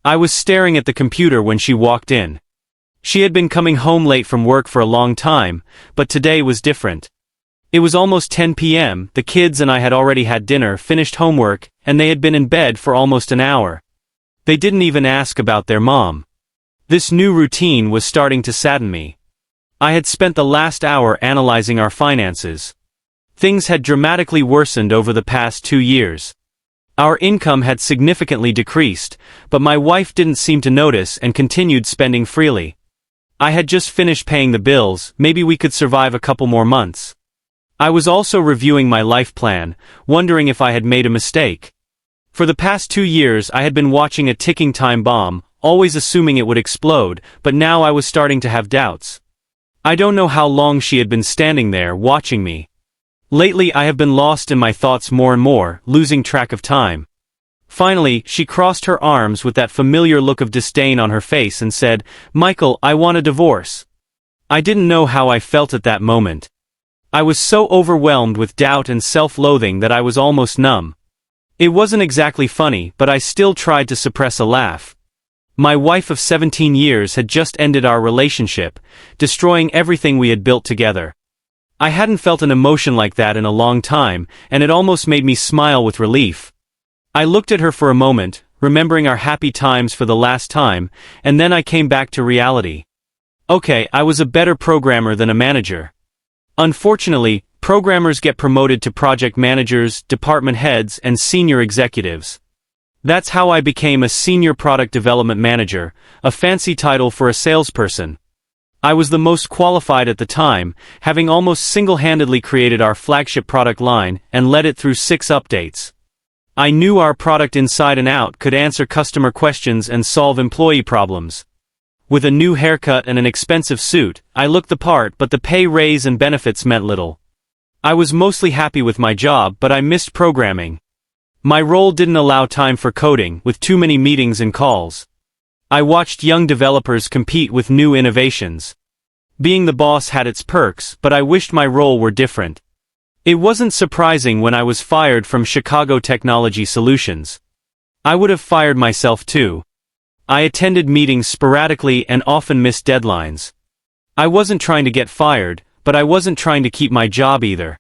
I was staring at the computer when she walked in. She had been coming home late from work for a long time, but today was different. It was almost 10 p.m., the kids and I had already had dinner, finished homework, and they had been in bed for almost an hour. They didn't even ask about their mom. This new routine was starting to sadden me. I had spent the last hour analyzing our finances. Things had dramatically worsened over the past 2 years. Our income had significantly decreased, but my wife didn't seem to notice and continued spending freely. I had just finished paying the bills, maybe we could survive a couple more months. I was also reviewing my life plan, wondering if I had made a mistake. For the past 2 years I had been watching a ticking time bomb, always assuming it would explode, but now I was starting to have doubts. I don't know how long she had been standing there, watching me. Lately I have been lost in my thoughts more and more, losing track of time. Finally, she crossed her arms with that familiar look of disdain on her face and said, "Michael, I want a divorce." I didn't know how I felt at that moment. I was so overwhelmed with doubt and self-loathing that I was almost numb. It wasn't exactly funny, but I still tried to suppress a laugh. My wife of 17 years had just ended our relationship, destroying everything we had built together. I hadn't felt an emotion like that in a long time, and it almost made me smile with relief. I looked at her for a moment, remembering our happy times for the last time, and then I came back to reality. Okay, I was a better programmer than a manager. Unfortunately, programmers get promoted to project managers, department heads, and senior executives. That's how I became a senior product development manager, a fancy title for a salesperson. I was the most qualified at the time, having almost single-handedly created our flagship product line and led it through 6 updates. I knew our product inside and out, could answer customer questions and solve employee problems. With a new haircut and an expensive suit, I looked the part, but the pay raise and benefits meant little. I was mostly happy with my job, but I missed programming. My role didn't allow time for coding, with too many meetings and calls. I watched young developers compete with new innovations. Being the boss had its perks, but I wished my role were different. It wasn't surprising when I was fired from Chicago Technology Solutions. I would have fired myself too. I attended meetings sporadically and often missed deadlines. I wasn't trying to get fired, but I wasn't trying to keep my job either.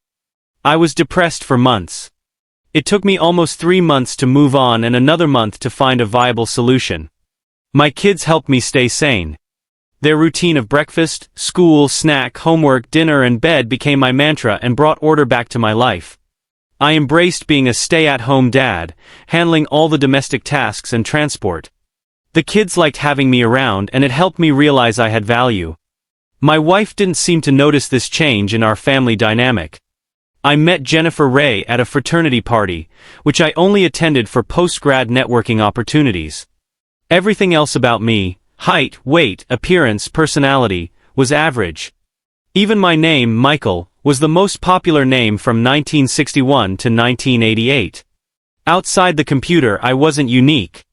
I was depressed for months. It took me almost 3 months to move on and another month to find a viable solution. My kids helped me stay sane. Their routine of breakfast, school, snack, homework, dinner and bed became my mantra and brought order back to my life. I embraced being a stay-at-home dad, handling all the domestic tasks and transport. The kids liked having me around and it helped me realize I had value. My wife didn't seem to notice this change in our family dynamic. I met Jennifer Ray at a fraternity party, which I only attended for post-grad networking opportunities. Everything else about me, height, weight, appearance, personality, was average. Even my name, Michael, was the most popular name from 1961 to 1988. Outside the computer I wasn't unique.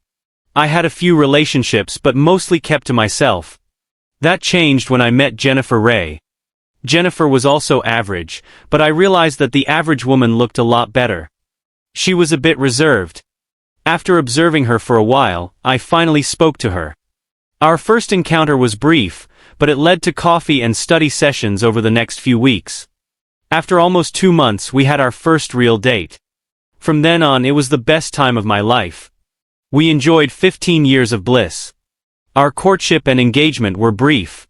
I had a few relationships but mostly kept to myself. That changed when I met Jennifer Ray. Jennifer was also average, but I realized that the average woman looked a lot better. She was a bit reserved. After observing her for a while, I finally spoke to her. Our first encounter was brief, but it led to coffee and study sessions over the next few weeks. After almost 2 months we had our first real date. From then on it was the best time of my life. We enjoyed 15 years of bliss. Our courtship and engagement were brief.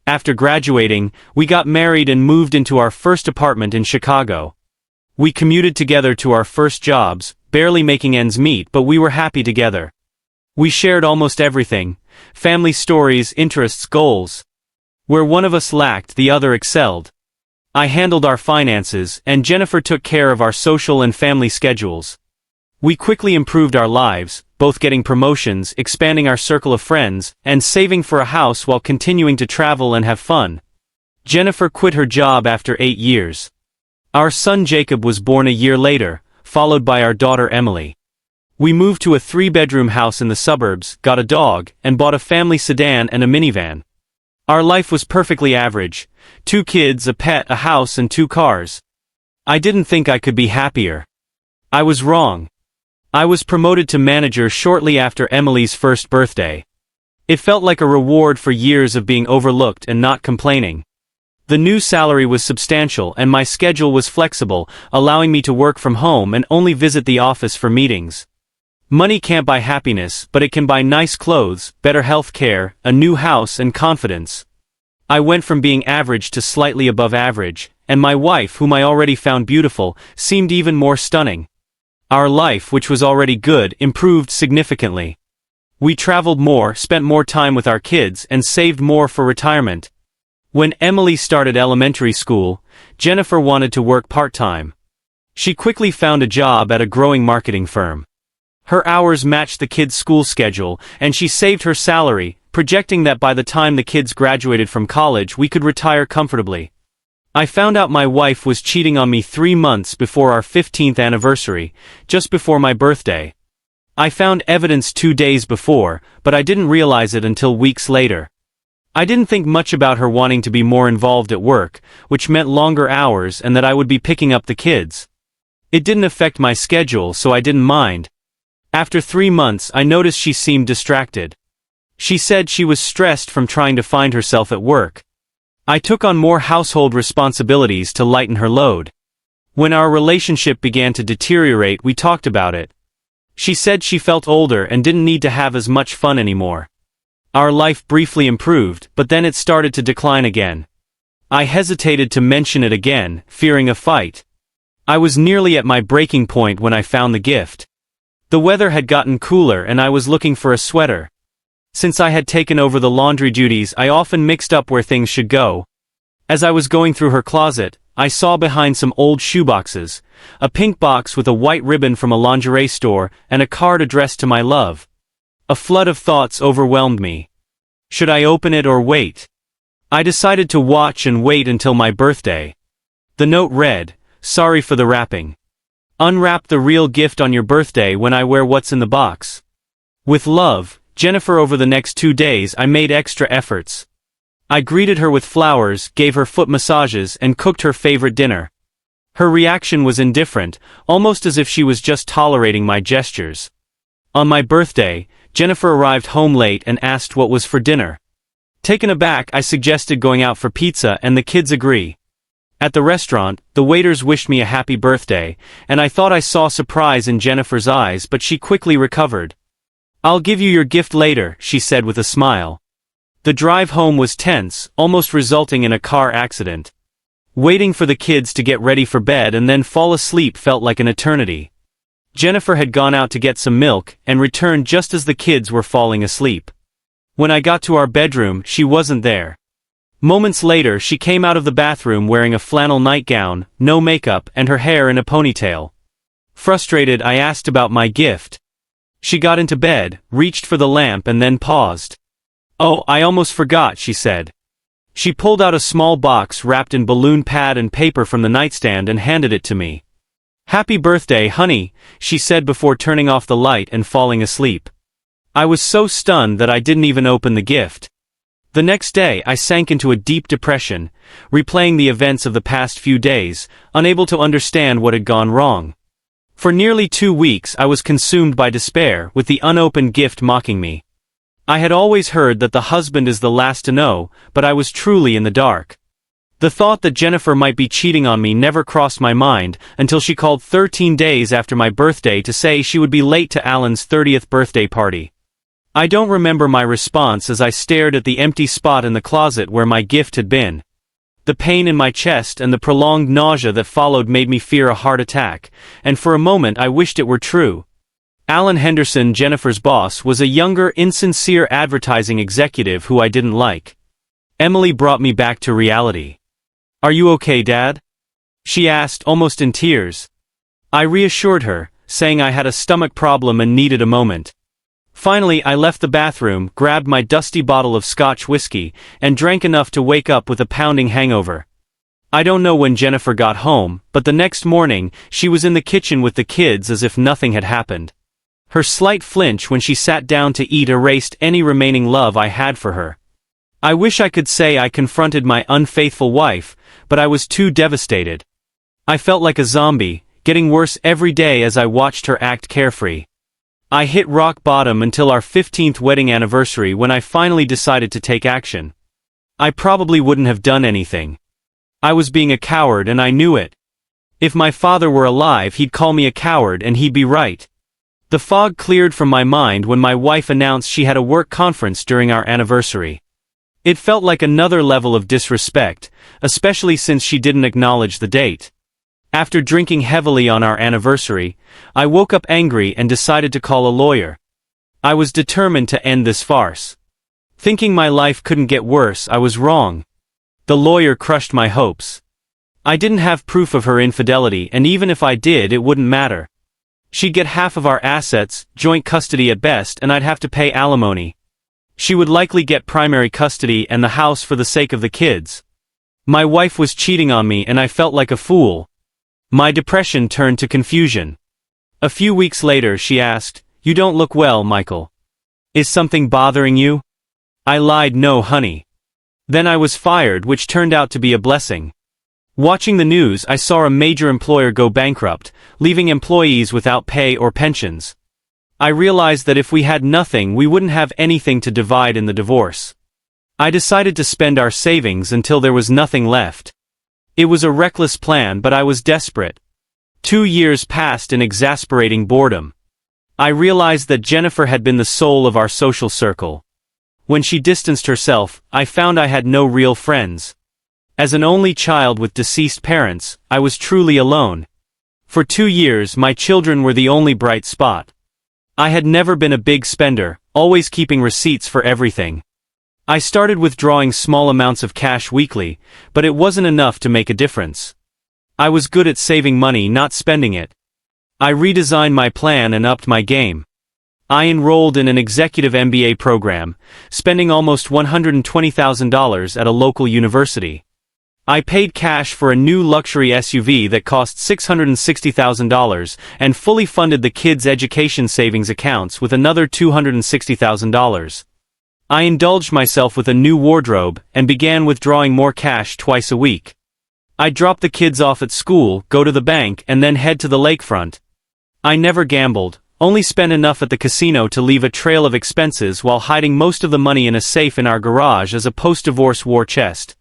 After graduating, we got married and moved into our first apartment in Chicago. We commuted together to our first jobs, barely making ends meet, but we were happy together. We shared almost everything: family stories, interests, goals. Where one of us lacked, the other excelled. I handled our finances, and Jennifer took care of our social and family schedules. We quickly improved our lives, both getting promotions, expanding our circle of friends, and saving for a house while continuing to travel and have fun. Jennifer quit her job after 8 years. Our son Jacob was born a year later, followed by our daughter Emily. We moved to a 3-bedroom house in the suburbs, got a dog, and bought a family sedan and a minivan. Our life was perfectly average: 2 kids, a pet, a house and 2 cars. I didn't think I could be happier. I was wrong. I was promoted to manager shortly after Emily's first birthday. It felt like a reward for years of being overlooked and not complaining. The new salary was substantial and my schedule was flexible, allowing me to work from home and only visit the office for meetings. Money can't buy happiness, but it can buy nice clothes, better health care, a new house and confidence. I went from being average to slightly above average, and my wife, whom I already found beautiful, seemed even more stunning. Our life, which was already good, improved significantly. We traveled more, spent more time with our kids, and saved more for retirement. When Emily started elementary school, Jennifer wanted to work part-time. She quickly found a job at a growing marketing firm. Her hours matched the kids' school schedule, and she saved her salary, projecting that by the time the kids graduated from college we could retire comfortably. I found out my wife was cheating on me 3 months before our 15th anniversary, just before my birthday. I found evidence 2 days before, but I didn't realize it until weeks later. I didn't think much about her wanting to be more involved at work, which meant longer hours and that I would be picking up the kids. It didn't affect my schedule, so I didn't mind. After 3 months, I noticed she seemed distracted. She said she was stressed from trying to find herself at work. I took on more household responsibilities to lighten her load. When our relationship began to deteriorate, we talked about it. She said she felt older and didn't need to have as much fun anymore. Our life briefly improved, but then it started to decline again. I hesitated to mention it again, fearing a fight. I was nearly at my breaking point when I found the gift. The weather had gotten cooler and I was looking for a sweater. Since I had taken over the laundry duties, I often mixed up where things should go. As I was going through her closet, I saw behind some old shoeboxes, a pink box with a white ribbon from a lingerie store, and a card addressed to my love. A flood of thoughts overwhelmed me. Should I open it or wait? I decided to watch and wait until my birthday. The note read, "Sorry for the wrapping. Unwrap the real gift on your birthday when I wear what's in the box. With love, Jennifer." Over the next 2 days I made extra efforts. I greeted her with flowers, gave her foot massages, and cooked her favorite dinner. Her reaction was indifferent, almost as if she was just tolerating my gestures. On my birthday, Jennifer arrived home late and asked what was for dinner. Taken aback, I suggested going out for pizza and the kids agree. At the restaurant, the waiters wished me a happy birthday, and I thought I saw surprise in Jennifer's eyes, but she quickly recovered. "I'll give you your gift later," she said with a smile. The drive home was tense, almost resulting in a car accident. Waiting for the kids to get ready for bed and then fall asleep felt like an eternity. Jennifer had gone out to get some milk and returned just as the kids were falling asleep. When I got to our bedroom, she wasn't there. Moments later, she came out of the bathroom wearing a flannel nightgown, no makeup, and her hair in a ponytail. Frustrated, I asked about my gift. She got into bed, reached for the lamp and then paused. "Oh, I almost forgot," she said. She pulled out a small box wrapped in balloon pad and paper from the nightstand and handed it to me. "Happy birthday, honey," she said before turning off the light and falling asleep. I was so stunned that I didn't even open the gift. The next day, I sank into a deep depression, replaying the events of the past few days, unable to understand what had gone wrong. For nearly 2 weeks I was consumed by despair, with the unopened gift mocking me. I had always heard that the husband is the last to know, but I was truly in the dark. The thought that Jennifer might be cheating on me never crossed my mind, until she called 13 days after my birthday to say she would be late to Alan's 30th birthday party. I don't remember my response as I stared at the empty spot in the closet where my gift had been. The pain in my chest and the prolonged nausea that followed made me fear a heart attack, and for a moment I wished it were true. Alan Henderson, Jennifer's boss, was a younger, insincere advertising executive who I didn't like. Emily brought me back to reality. "Are you okay, Dad?" she asked, almost in tears. I reassured her, saying I had a stomach problem and needed a moment. Finally, I left the bathroom, grabbed my dusty bottle of Scotch whiskey, and drank enough to wake up with a pounding hangover. I don't know when Jennifer got home, but the next morning, she was in the kitchen with the kids as if nothing had happened. Her slight flinch when she sat down to eat erased any remaining love I had for her. I wish I could say I confronted my unfaithful wife, but I was too devastated. I felt like a zombie, getting worse every day as I watched her act carefree. I hit rock bottom until our 15th wedding anniversary when I finally decided to take action. I probably wouldn't have done anything. I was being a coward and I knew it. If my father were alive, he'd call me a coward and he'd be right. The fog cleared from my mind when my wife announced she had a work conference during our anniversary. It felt like another level of disrespect, especially since she didn't acknowledge the date. After drinking heavily on our anniversary, I woke up angry and decided to call a lawyer. I was determined to end this farce. Thinking my life couldn't get worse, I was wrong. The lawyer crushed my hopes. I didn't have proof of her infidelity, and even if I did, it wouldn't matter. She'd get half of our assets, joint custody at best, and I'd have to pay alimony. She would likely get primary custody and the house for the sake of the kids. My wife was cheating on me and I felt like a fool. My depression turned to confusion. A few weeks later she asked, "You don't look well, Michael. Is something bothering you?" I lied, "No, honey." Then I was fired, which turned out to be a blessing. Watching the news, I saw a major employer go bankrupt, leaving employees without pay or pensions. I realized that if we had nothing, we wouldn't have anything to divide in the divorce. I decided to spend our savings until there was nothing left. It was a reckless plan, but I was desperate. 2 years passed in exasperating boredom. I realized that Jennifer had been the soul of our social circle. When she distanced herself, I found I had no real friends. As an only child with deceased parents, I was truly alone. For 2 years, my children were the only bright spot. I had never been a big spender, always keeping receipts for everything. I started withdrawing small amounts of cash weekly, but it wasn't enough to make a difference. I was good at saving money, not spending it. I redesigned my plan and upped my game. I enrolled in an executive MBA program, spending almost $120,000 at a local university. I paid cash for a new luxury SUV that cost $660,000 and fully funded the kids' education savings accounts with another $260,000. I indulged myself with a new wardrobe and began withdrawing more cash twice a week. I'd drop the kids off at school, go to the bank, and then head to the lakefront. I never gambled, only spent enough at the casino to leave a trail of expenses while hiding most of the money in a safe in our garage as a post-divorce war chest.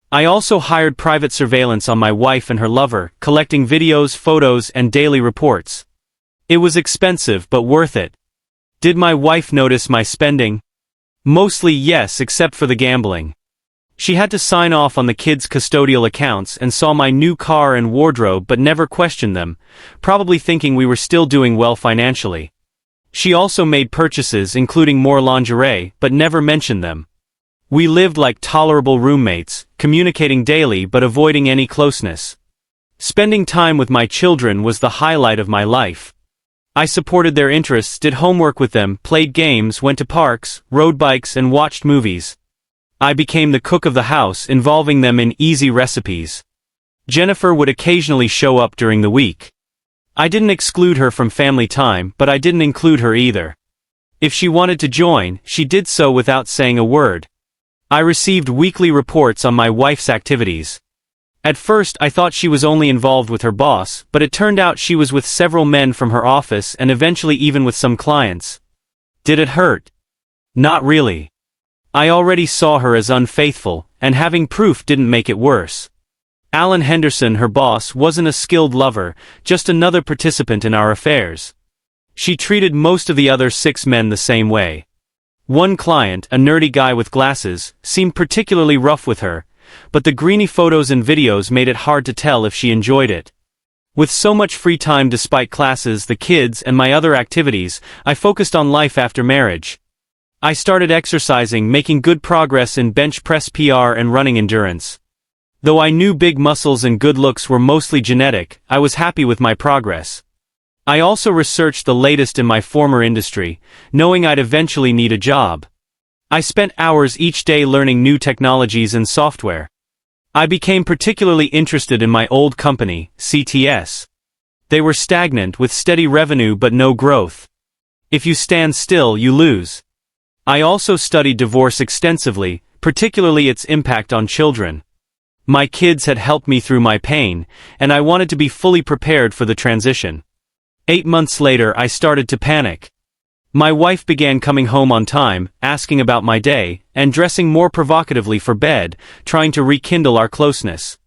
I also hired private surveillance on my wife and her lover, collecting videos, photos, and daily reports. It was expensive but worth it. Did my wife notice my spending? Mostly yes, except for the gambling. She had to sign off on the kids' custodial accounts and saw my new car and wardrobe but never questioned them, probably thinking we were still doing well financially. She also made purchases including more lingerie, but never mentioned them. We lived like tolerable roommates, communicating daily but avoiding any closeness. Spending time with my children was the highlight of my life. I supported their interests, did homework with them, played games, went to parks, rode bikes, and watched movies. I became the cook of the house, involving them in easy recipes. Jennifer would occasionally show up during the week. I didn't exclude her from family time, but I didn't include her either. If she wanted to join, she did so without saying a word. I received weekly reports on my wife's activities. At first I thought she was only involved with her boss, but it turned out she was with several men from her office and eventually even with some clients. Did it hurt? Not really. I already saw her as unfaithful, and having proof didn't make it worse. Alan Henderson, her boss, wasn't a skilled lover, just another participant in our affairs. She treated most of the other 6 men the same way. One client, a nerdy guy with glasses, seemed particularly rough with her, but the grainy photos and videos made it hard to tell if she enjoyed it. With so much free time despite classes, the kids, and my other activities, I focused on life after marriage. I started exercising, making good progress in bench press PR and running endurance. Though I knew big muscles and good looks were mostly genetic, I was happy with my progress. I also researched the latest in my former industry, knowing I'd eventually need a job. I spent hours each day learning new technologies and software. I became particularly interested in my old company, CTS. They were stagnant with steady revenue but no growth. If you stand still, you lose. I also studied divorce extensively, particularly its impact on children. My kids had helped me through my pain, and I wanted to be fully prepared for the transition. 8 months later, I started to panic. My wife began coming home on time, asking about my day, and dressing more provocatively for bed, trying to rekindle our closeness.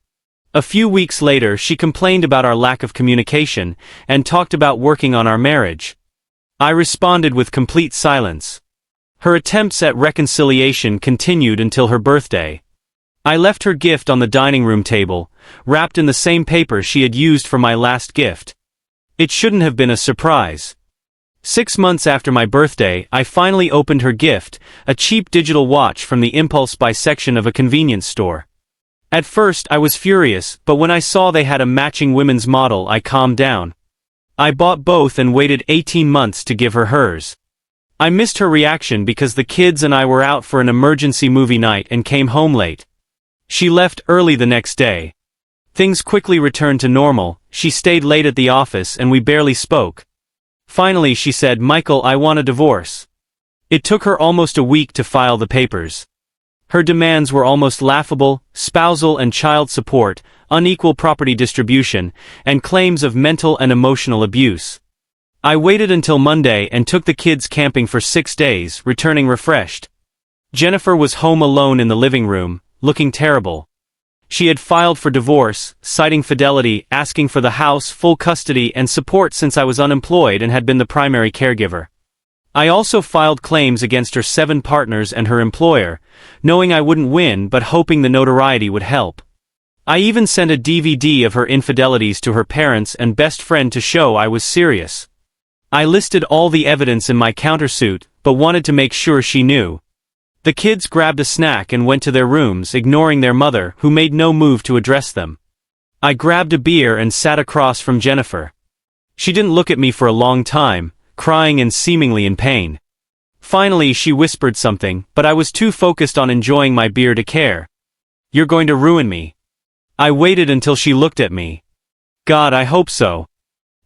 A few weeks later, she complained about our lack of communication, and talked about working on our marriage. I responded with complete silence. Her attempts at reconciliation continued until her birthday. I left her gift on the dining room table, wrapped in the same paper she had used for my last gift. It shouldn't have been a surprise. 6 months after my birthday, I finally opened her gift, a cheap digital watch from the impulse buy section of a convenience store. At first I was furious, but when I saw they had a matching women's model, I calmed down. I bought both and waited 18 months to give her hers. I missed her reaction because the kids and I were out for an emergency movie night and came home late. She left early the next day. Things quickly returned to normal. She stayed late at the office and we barely spoke. Finally she said, "Michael, I want a divorce." It took her almost a week to file the papers. Her demands were almost laughable: spousal and child support, unequal property distribution, and claims of mental and emotional abuse. I waited until Monday and took the kids camping for 6 days, returning refreshed. Jennifer was home alone in the living room, looking terrible. She had filed for divorce, citing fidelity, asking for the house, full custody, and support since I was unemployed and had been the primary caregiver. I also filed claims against her 7 partners and her employer, knowing I wouldn't win but hoping the notoriety would help. I even sent a DVD of her infidelities to her parents and best friend to show I was serious. I listed all the evidence in my countersuit, but wanted to make sure she knew. The kids grabbed a snack and went to their rooms, ignoring their mother, who made no move to address them. I grabbed a beer and sat across from Jennifer. She didn't look at me for a long time, crying and seemingly in pain. Finally she whispered something, but I was too focused on enjoying my beer to care. "You're going to ruin me." I waited until she looked at me. God, I hope so.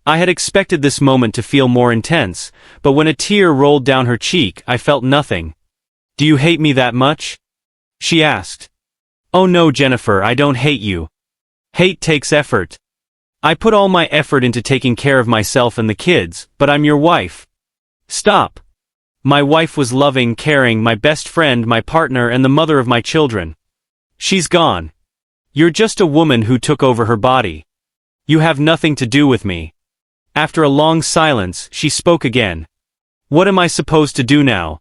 I had expected this moment to feel more intense, but when a tear rolled down her cheek, I felt nothing. "Do you hate me that much?" she asked. "Oh no, Jennifer, I don't hate you. Hate takes effort. I put all my effort into taking care of myself and the kids, but I'm your wife." "Stop." My wife was loving, caring, my best friend, my partner, and the mother of my children. She's gone. You're just a woman who took over her body. You have nothing to do with me. After a long silence, she spoke again. "What am I supposed to do now?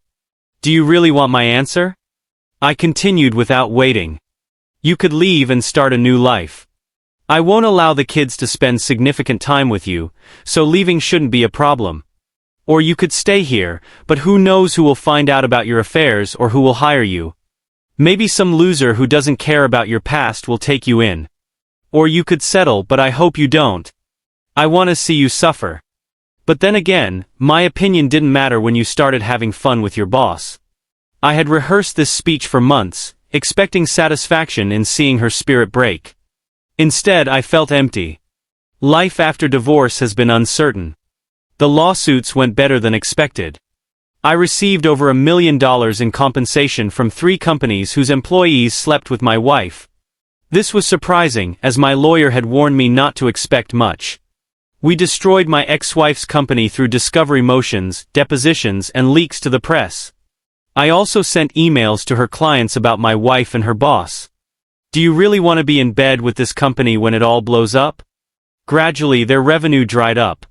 Do you really want my answer?" I continued without waiting. "You could leave and start a new life. I won't allow the kids to spend significant time with you, so leaving shouldn't be a problem. Or you could stay here, but who knows who will find out about your affairs or who will hire you. Maybe some loser who doesn't care about your past will take you in. Or you could settle, but I hope you don't. I want to see you suffer." But then again, my opinion didn't matter when you started having fun with your boss. I had rehearsed this speech for months, expecting satisfaction in seeing her spirit break. Instead, I felt empty. Life after divorce has been uncertain. The lawsuits went better than expected. I received over $1 million in compensation from 3 companies whose employees slept with my wife. This was surprising, as my lawyer had warned me not to expect much. We destroyed my ex-wife's company through discovery motions, depositions, and leaks to the press. I also sent emails to her clients about my wife and her boss. Do you really want to be in bed with this company when it all blows up? Gradually their revenue dried up.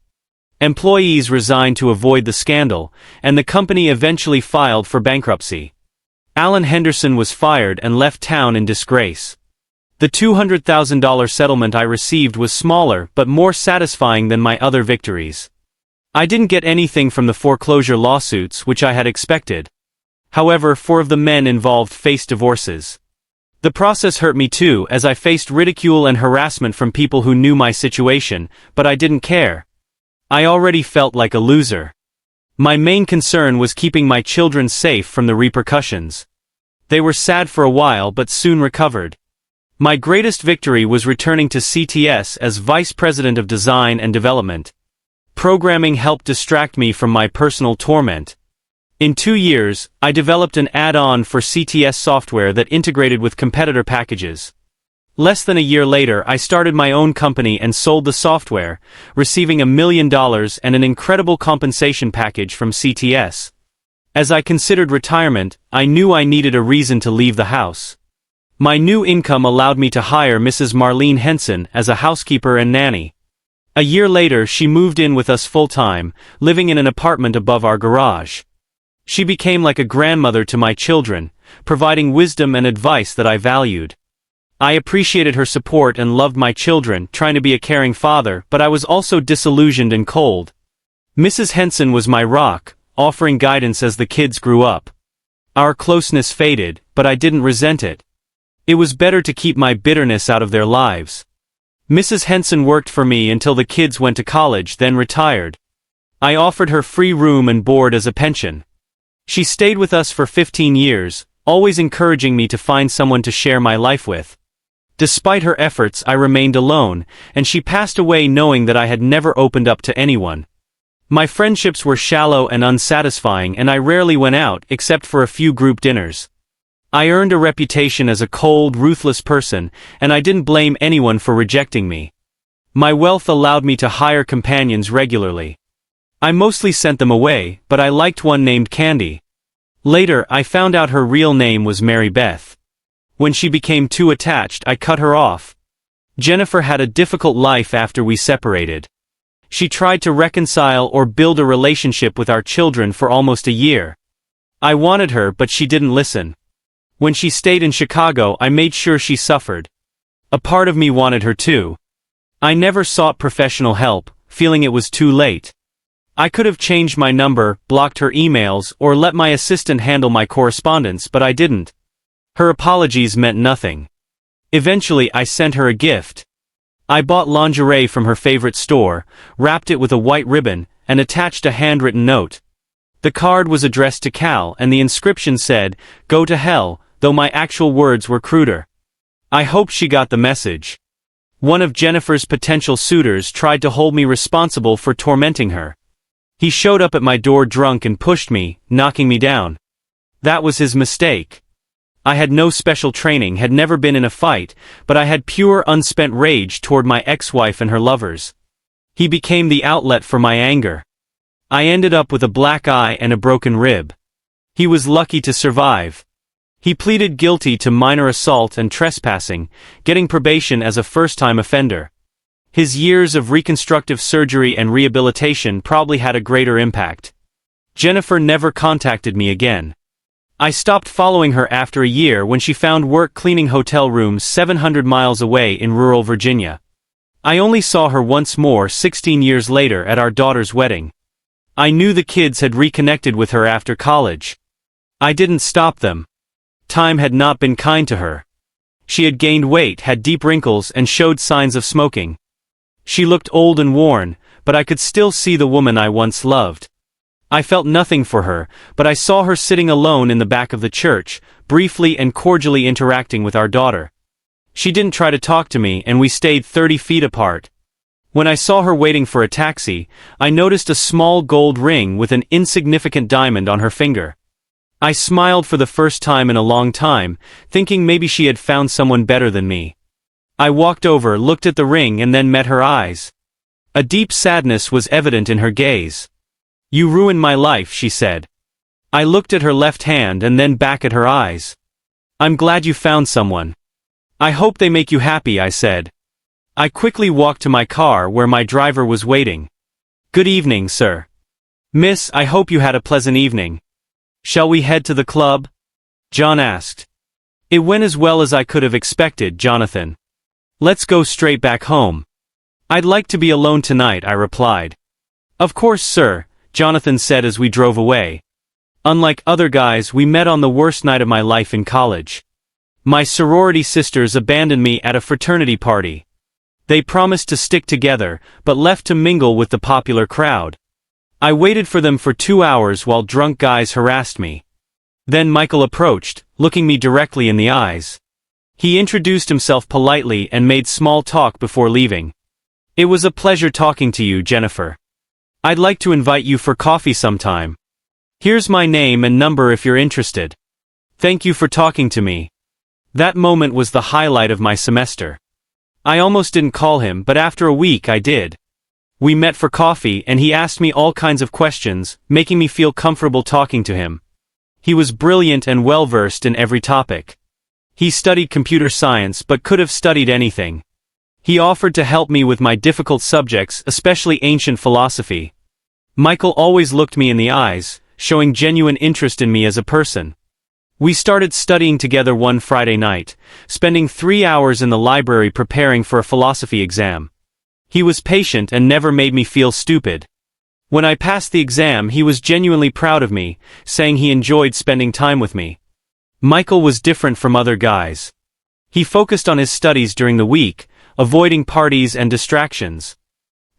Employees resigned to avoid the scandal, and the company eventually filed for bankruptcy. Alan Henderson was fired and left town in disgrace. The $200,000 settlement I received was smaller but more satisfying than my other victories. I didn't get anything from the foreclosure lawsuits, which I had expected. However, 4 of the men involved faced divorces. The process hurt me too, as I faced ridicule and harassment from people who knew my situation, but I didn't care. I already felt like a loser. My main concern was keeping my children safe from the repercussions. They were sad for a while but soon recovered. My greatest victory was returning to CTS as Vice President of Design and Development. Programming helped distract me from my personal torment. In 2 years, I developed an add-on for CTS software that integrated with competitor packages. Less than a year later, I started my own company and sold the software, receiving $1 million and an incredible compensation package from CTS. As I considered retirement, I knew I needed a reason to leave the house. My new income allowed me to hire Mrs. Marlene Henson as a housekeeper and nanny. A year later, she moved in with us full-time, living in an apartment above our garage. She became like a grandmother to my children, providing wisdom and advice that I valued. I appreciated her support and loved my children, trying to be a caring father, but I was also disillusioned and cold. Mrs. Henson was my rock, offering guidance as the kids grew up. Our closeness faded, but I didn't resent it. It was better to keep my bitterness out of their lives. Mrs. Henson worked for me until the kids went to college, then retired. I offered her free room and board as a pension. She stayed with us for 15 years, always encouraging me to find someone to share my life with. Despite her efforts, I remained alone, and she passed away knowing that I had never opened up to anyone. My friendships were shallow and unsatisfying, and I rarely went out except for a few group dinners. I earned a reputation as a cold, ruthless person, and I didn't blame anyone for rejecting me. My wealth allowed me to hire companions regularly. I mostly sent them away, but I liked one named Candy. Later, I found out her real name was Mary Beth. When she became too attached, I cut her off. Jennifer had a difficult life after we separated. She tried to reconcile or build a relationship with our children for almost a year. I wanted her, but she didn't listen. When she stayed in Chicago, I made sure she suffered. A part of me wanted her too. I never sought professional help, feeling it was too late. I could have changed my number, blocked her emails, or let my assistant handle my correspondence, but I didn't. Her apologies meant nothing. Eventually, I sent her a gift. I bought lingerie from her favorite store, wrapped it with a white ribbon, and attached a handwritten note. The card was addressed to Cal, and the inscription said, "Go to hell," though my actual words were cruder. I hoped she got the message. One of Jennifer's potential suitors tried to hold me responsible for tormenting her. He showed up at my door drunk and pushed me, knocking me down. That was his mistake. I had no special training, had never been in a fight, but I had pure unspent rage toward my ex-wife and her lovers. He became the outlet for my anger. I ended up with a black eye and a broken rib. He was lucky to survive. He pleaded guilty to minor assault and trespassing, getting probation as a first-time offender. His years of reconstructive surgery and rehabilitation probably had a greater impact. Jennifer never contacted me again. I stopped following her after a year when she found work cleaning hotel rooms 700 miles away in rural Virginia. I only saw her once more 16 years later at our daughter's wedding. I knew the kids had reconnected with her after college. I didn't stop them. Time had not been kind to her. She had gained weight, had deep wrinkles, and showed signs of smoking. She looked old and worn, but I could still see the woman I once loved. I felt nothing for her, but I saw her sitting alone in the back of the church, briefly and cordially interacting with our daughter. She didn't try to talk to me, and we stayed 30 feet apart. When I saw her waiting for a taxi, I noticed a small gold ring with an insignificant diamond on her finger. I smiled for the first time in a long time, thinking maybe she had found someone better than me. I walked over, looked at the ring, and then met her eyes. A deep sadness was evident in her gaze. "You ruined my life," she said. I looked at her left hand and then back at her eyes. "I'm glad you found someone. I hope they make you happy," I said. I quickly walked to my car where my driver was waiting. "Good evening, sir." "Miss, I hope you had a pleasant evening. Shall we head to the club?" John asked. It went as well as I could have expected, Jonathan. "Let's go straight back home." "I'd like to be alone tonight," I replied. "Of course, sir," Jonathan said as we drove away. Unlike other guys, we met on the worst night of my life in college. My sorority sisters abandoned me at a fraternity party. They promised to stick together, but left to mingle with the popular crowd. I waited for them for 2 hours while drunk guys harassed me. Then Michael approached, looking me directly in the eyes. He introduced himself politely and made small talk before leaving. "It was a pleasure talking to you, Jennifer. I'd like to invite you for coffee sometime. Here's my name and number if you're interested. Thank you for talking to me." That moment was the highlight of my semester. I almost didn't call him, but after a week I did. We met for coffee and he asked me all kinds of questions, making me feel comfortable talking to him. He was brilliant and well-versed in every topic. He studied computer science but could have studied anything. He offered to help me with my difficult subjects, especially ancient philosophy. Michael always looked me in the eyes, showing genuine interest in me as a person. We started studying together one Friday night, spending 3 hours in the library preparing for a philosophy exam. He was patient and never made me feel stupid. When I passed the exam, he was genuinely proud of me, saying he enjoyed spending time with me. Michael was different from other guys. He focused on his studies during the week, avoiding parties and distractions.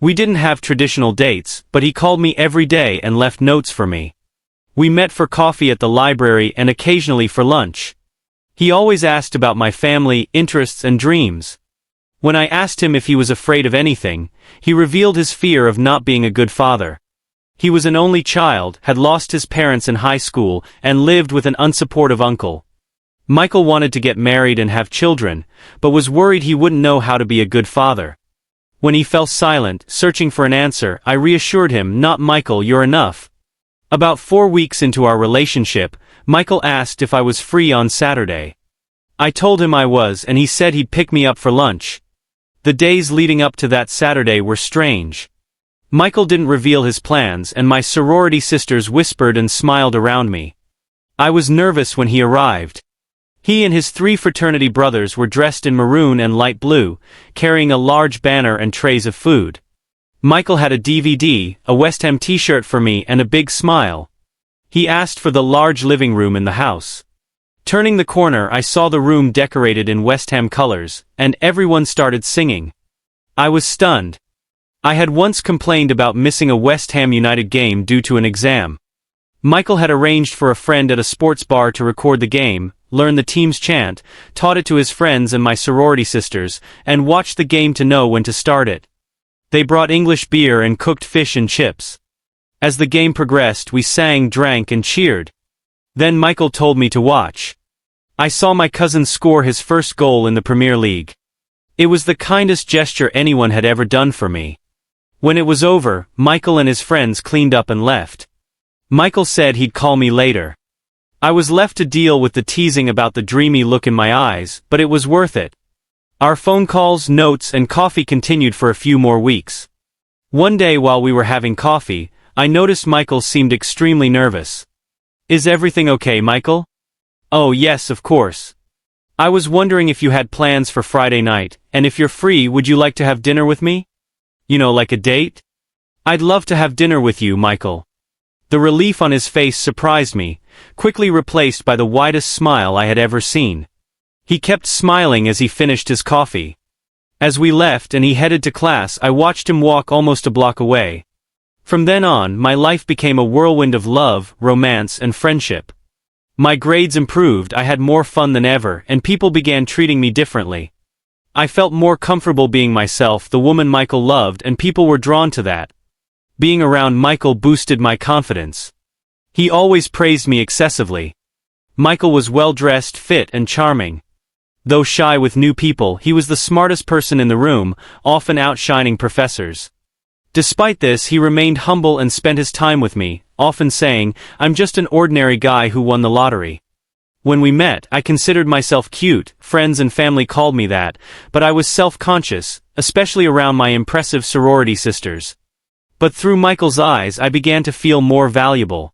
We didn't have traditional dates, but he called me every day and left notes for me. We met for coffee at the library and occasionally for lunch. He always asked about my family, interests and dreams. When I asked him if he was afraid of anything, he revealed his fear of not being a good father. He was an only child, had lost his parents in high school, and lived with an unsupportive uncle. Michael wanted to get married and have children, but was worried he wouldn't know how to be a good father. When he fell silent, searching for an answer, I reassured him, "Not Michael, you're enough." About 4 weeks into our relationship, Michael asked if I was free on Saturday. I told him I was and he said he'd pick me up for lunch. The days leading up to that Saturday were strange. Michael didn't reveal his plans and my sorority sisters whispered and smiled around me. I was nervous when he arrived. He and his 3 fraternity brothers were dressed in maroon and light blue, carrying a large banner and trays of food. Michael had a DVD, a West Ham t-shirt for me and a big smile. He asked for the large living room in the house. Turning the corner, I saw the room decorated in West Ham colors, and everyone started singing. I was stunned. I had once complained about missing a West Ham United game due to an exam. Michael had arranged for a friend at a sports bar to record the game, learn the team's chant, taught it to his friends and my sorority sisters, and watched the game to know when to start it. They brought English beer and cooked fish and chips. As the game progressed, we sang, drank and cheered. Then Michael told me to watch. I saw my cousin score his first goal in the Premier League. It was the kindest gesture anyone had ever done for me. When it was over, Michael and his friends cleaned up and left. Michael said he'd call me later. I was left to deal with the teasing about the dreamy look in my eyes, but it was worth it. Our phone calls, notes, and coffee continued for a few more weeks. One day while we were having coffee, I noticed Michael seemed extremely nervous. "Is everything okay, Michael?" "Oh yes, of course. I was wondering if you had plans for Friday night, and if you're free, would you like to have dinner with me? You know, like a date?" "I'd love to have dinner with you, Michael." The relief on his face surprised me, quickly replaced by the widest smile I had ever seen. He kept smiling as he finished his coffee. As we left and he headed to class, I watched him walk almost a block away. From then on, my life became a whirlwind of love, romance, and friendship. My grades improved, I had more fun than ever, and people began treating me differently. I felt more comfortable being myself, the woman Michael loved, and people were drawn to that. Being around Michael boosted my confidence. He always praised me excessively. Michael was well-dressed, fit, and charming. Though shy with new people, he was the smartest person in the room, often outshining professors. Despite this, he remained humble and spent his time with me, often saying, "I'm just an ordinary guy who won the lottery." When we met, I considered myself cute, friends and family called me that, but I was self-conscious, especially around my impressive sorority sisters. But through Michael's eyes I began to feel more valuable.